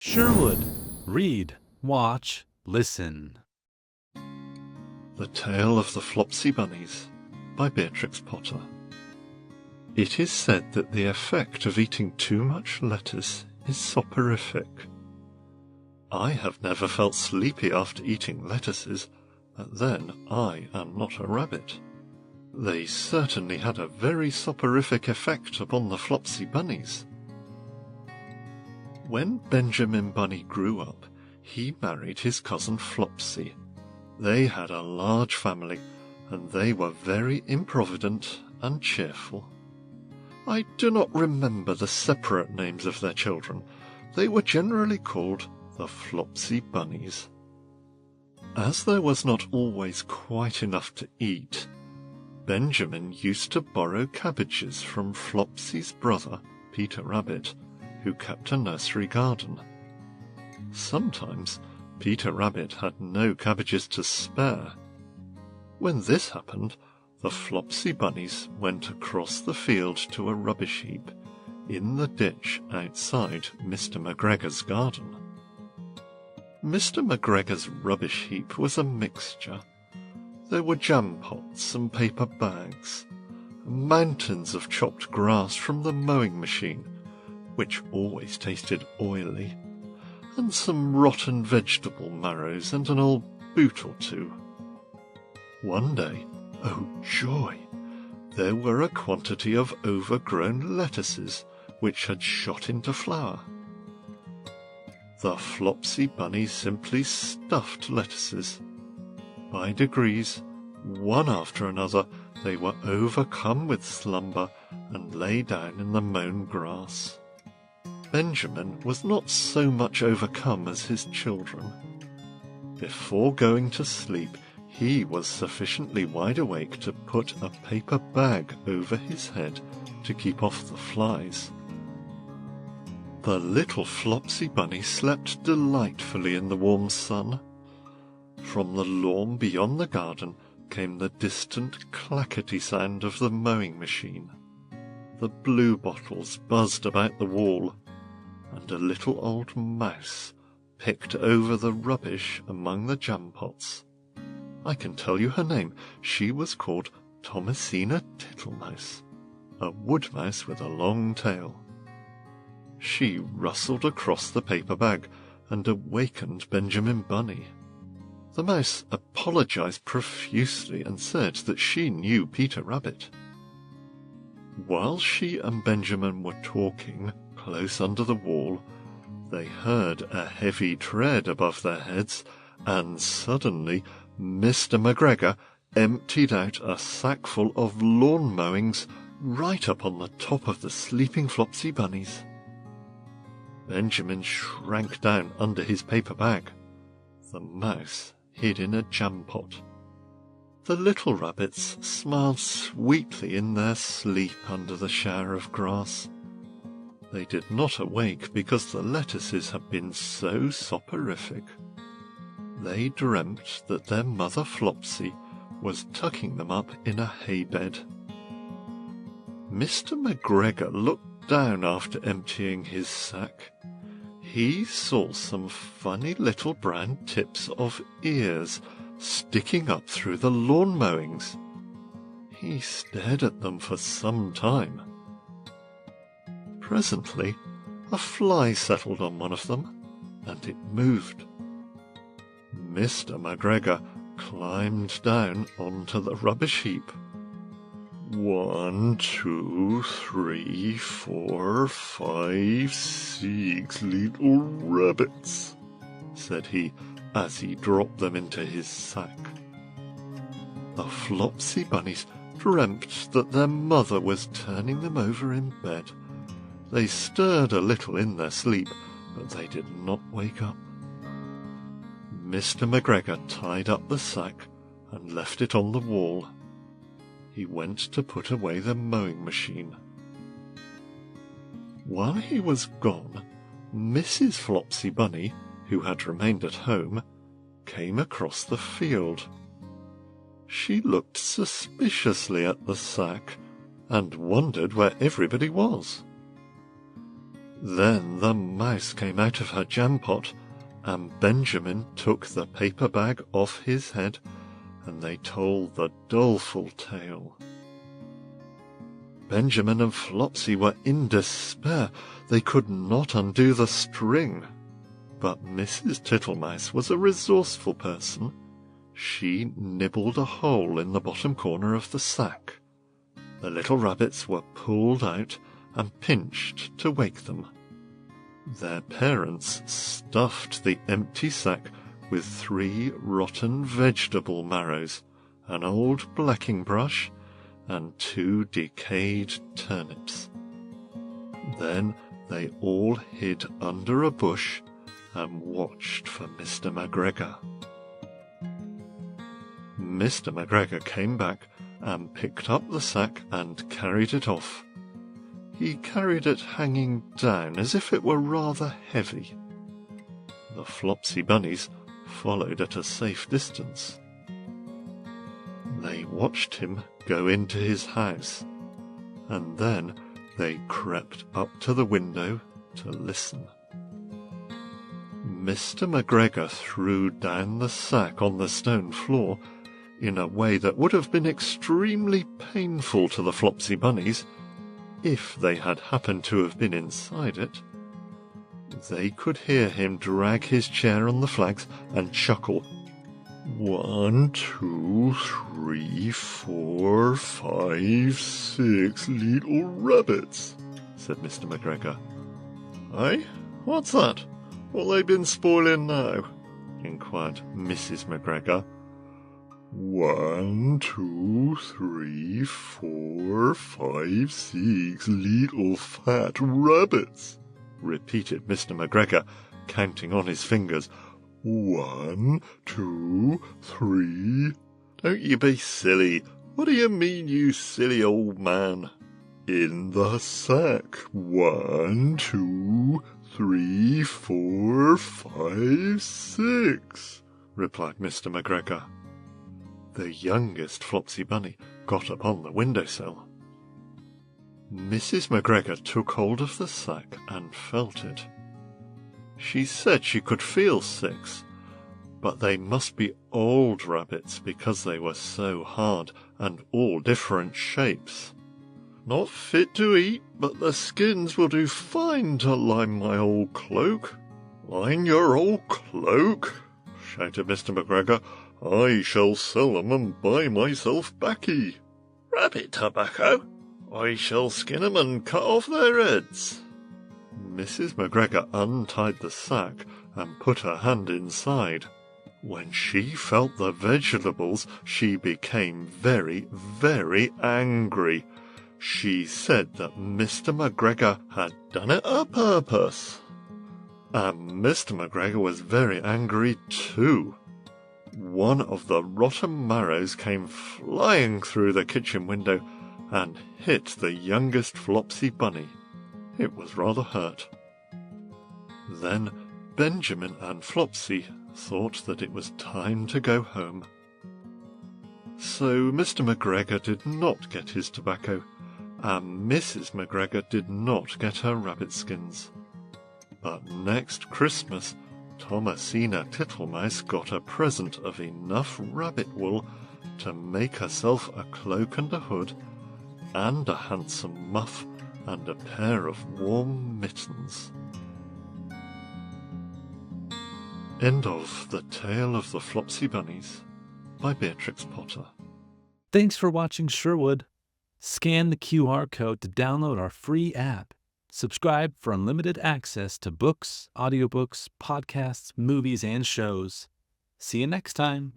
Sherwood. Read, watch, listen. The Tale of the Flopsy Bunnies by Beatrix Potter. It is said that the effect of eating too much lettuce is soporific. I have never felt sleepy after eating lettuces, but then I am not a rabbit. They certainly had a very soporific effect upon the Flopsy Bunnies. When Benjamin Bunny grew up, he married his cousin Flopsy. They had a large family, and they were very improvident and cheerful. I do not remember the separate names of their children. They were generally called the Flopsy Bunnies. As there was not always quite enough to eat, Benjamin used to borrow cabbages from Flopsy's brother, Peter Rabbit, who kept a nursery garden. Sometimes Peter Rabbit had no cabbages to spare. When this happened, the Flopsy Bunnies went across the field to a rubbish heap in the ditch outside Mr. McGregor's garden. Mr. McGregor's rubbish heap was a mixture. There were jam pots and paper bags, mountains of chopped grass from the mowing machine, which always tasted oily, and some rotten vegetable marrows and an old boot or two. One day, oh joy, there were a quantity of overgrown lettuces which had shot into flower. The Flopsy Bunnies simply stuffed lettuces. By degrees, one after another, they were overcome with slumber and lay down in the mown grass. Benjamin was not so much overcome as his children. Before going to sleep, he was sufficiently wide awake to put a paper bag over his head to keep off the flies. The little Flopsy Bunny slept delightfully in the warm sun. From the lawn beyond the garden came the distant clackety sound of the mowing machine. The blue bottles buzzed about the wall, and a little old mouse picked over the rubbish among the jam pots. I can tell you her name. She was called Thomasina Tittlemaus, a wood mouse with a long tail. She rustled across the paper bag and awakened Benjamin Bunny. The mouse apologized profusely and said that she knew Peter Rabbit. While she and Benjamin were talking close under the wall, they heard a heavy tread above their heads, and suddenly Mr. McGregor emptied out a sackful of lawn mowings right up on the top of the sleeping Flopsy Bunnies. Benjamin shrank down under his paper bag. The mouse hid in a jam pot. The little rabbits smiled sweetly in their sleep under the shower of grass. They did not awake because the lettuces had been so soporific. They dreamt that their mother Flopsy was tucking them up in a hay bed. Mr. McGregor looked down after emptying his sack. He saw some funny little brown tips of ears sticking up through the lawn mowings. He stared at them for some time. Presently, a fly settled on one of them, and it moved. Mr. McGregor climbed down onto the rubbish heap. 1, 2, 3, 4, 5, 6 little rabbits, said he as he dropped them into his sack. The Flopsy Bunnies dreamt that their mother was turning them over in bed. They stirred a little in their sleep, but they did not wake up. Mr. McGregor tied up the sack and left it on the wall. He went to put away the mowing machine. While he was gone, Mrs. Flopsy Bunny, who had remained at home, came across the field. She looked suspiciously at the sack and wondered where everybody was. Then the mouse came out of her jam pot, and Benjamin took the paper bag off his head, and they told the doleful tale. Benjamin and Flopsy were in despair. They could not undo the string. But Mrs. Tittlemice was a resourceful person. She nibbled a hole in the bottom corner of the sack. The little rabbits were pulled out and pinched to wake them. Their parents stuffed the empty sack with 3 rotten vegetable marrows, an old blacking brush, and 2 decayed turnips. Then they all hid under a bush and watched for Mr. McGregor. Mr. McGregor came back and picked up the sack and carried it off. He carried it hanging down as if it were rather heavy. The Flopsy Bunnies followed at a safe distance. They watched him go into his house, and then they crept up to the window to listen. Mr. McGregor threw down the sack on the stone floor in a way that would have been extremely painful to the Flopsy Bunnies if they had happened to have been inside it. They could hear him drag his chair on the flags and chuckle. 1, 2, 3, 4, 5, 6 little rabbits, said Mr. McGregor. Eh? What's that? What they been spoiling now? Inquired Mrs. McGregor. 1, 2, 3, 4, 5, 6 little fat rabbits, repeated Mr. McGregor, counting on his fingers. 1, 2, 3. Don't you be silly. What do you mean, you silly old man? In the sack. 1, 2, 3, 4, 5, 6, replied Mr. McGregor. The youngest Flopsy Bunny got upon the windowsill. Mrs. McGregor took hold of the sack and felt it. She said she could feel 6, but they must be old rabbits because they were so hard and all different shapes. Not fit to eat, but the skins will do fine to line my old cloak. Line your old cloak? Shouted Mr. McGregor. I shall sell them and buy myself baccy. Rabbit tobacco? I shall skin 'em and cut off their heads. Mrs. McGregor untied the sack and put her hand inside. When she felt the vegetables, she became very, very angry. She said that Mr. McGregor had done it a purpose. And Mr. McGregor was very angry too. One of the rotten marrows came flying through the kitchen window and hit the youngest Flopsy Bunny. It was rather hurt. Then Benjamin and Flopsy thought that it was time to go home. So Mr. McGregor did not get his tobacco, and Mrs. McGregor did not get her rabbit skins. But next Christmas, Thomasina Tittlemice got a present of enough rabbit wool to make herself a cloak and a hood, and a handsome muff, and a pair of warm mittens. End of The Tale of the Flopsy Bunnies by Beatrix Potter. Thanks for watching Sherwood. Scan the QR code to download our free app. Subscribe for unlimited access to books, audiobooks, podcasts, movies, and shows. See you next time.